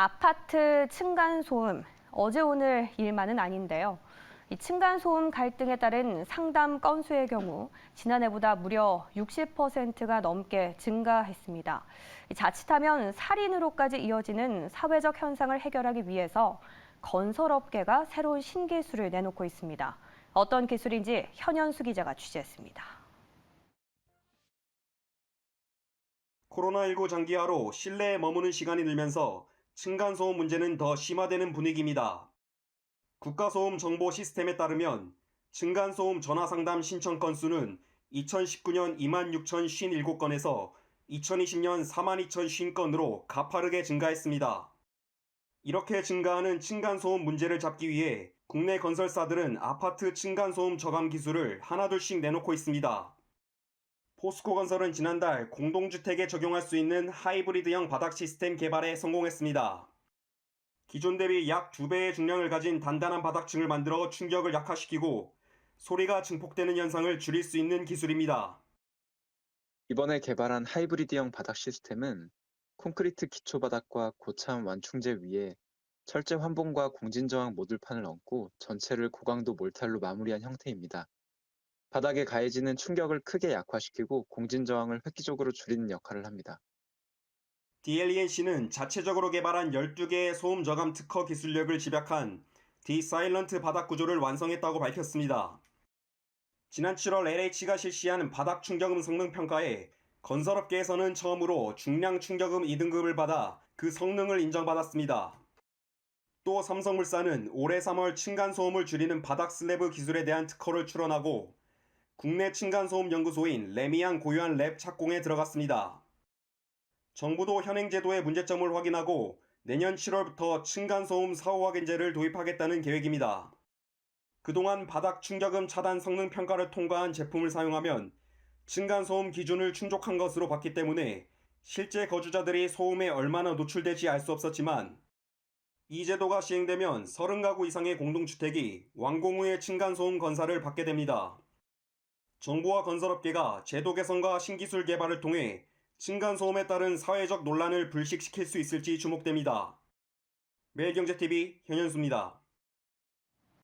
아파트 층간소음, 어제 오늘 일만은 아닌데요. 이 층간소음 갈등에 따른 상담 건수의 경우 지난해보다 무려 60%가 넘게 증가했습니다. 자칫하면 살인으로까지 이어지는 사회적 현상을 해결하기 위해서 건설업계가 새로운 신기술을 내놓고 있습니다. 어떤 기술인지 현현수 기자가 취재했습니다. 코로나19 장기화로 실내에 머무는 시간이 늘면서 층간소음 문제는 더 심화되는 분위기입니다. 국가소음 정보 시스템에 따르면 층간소음 전화상담 신청 건수는 2019년 26,057건에서 2020년 42,050건으로 가파르게 증가했습니다. 이렇게 증가하는 층간소음 문제를 잡기 위해 국내 건설사들은 아파트 층간소음 저감 기술을 하나둘씩 내놓고 있습니다. 포스코건설은 지난달 공동주택에 적용할 수 있는 하이브리드형 바닥 시스템 개발에 성공했습니다. 기존 대비 약 2배의 중량을 가진 단단한 바닥층을 만들어 충격을 약화시키고 소리가 증폭되는 현상을 줄일 수 있는 기술입니다. 이번에 개발한 하이브리드형 바닥 시스템은 콘크리트 기초 바닥과 고참 완충제 위에 철제 환봉과 공진저항 모듈판을 얹고 전체를 고강도 몰탈로 마무리한 형태입니다. 바닥에 가해지는 충격을 크게 약화시키고 공진저항을 획기적으로 줄이는 역할을 합니다. DLENC는 자체적으로 개발한 12개의 소음 저감 특허 기술력을 집약한 디사일런트 바닥 구조를 완성했다고 밝혔습니다. 지난 7월 LH가 실시한 바닥 충격음 성능 평가에 건설업계에서는 처음으로 중량 충격음 2등급을 받아 그 성능을 인정받았습니다. 또 삼성물산은 올해 3월 층간소음을 줄이는 바닥 슬래브 기술에 대한 특허를 출원하고 국내 층간소음 연구소인 레미안 고유한 랩 착공에 들어갔습니다. 정부도 현행제도의 문제점을 확인하고 내년 7월부터 층간소음 사후 확인제를 도입하겠다는 계획입니다. 그동안 바닥 충격음 차단 성능 평가를 통과한 제품을 사용하면 층간소음 기준을 충족한 것으로 봤기 때문에 실제 거주자들이 소음에 얼마나 노출될지 알 수 없었지만 이 제도가 시행되면 30가구 이상의 공동주택이 완공 후에 층간소음 건사를 받게 됩니다. 정부와 건설업계가 제도 개선과 신기술 개발을 통해 층간소음에 따른 사회적 논란을 불식시킬 수 있을지 주목됩니다. 매일경제TV 현현수입니다.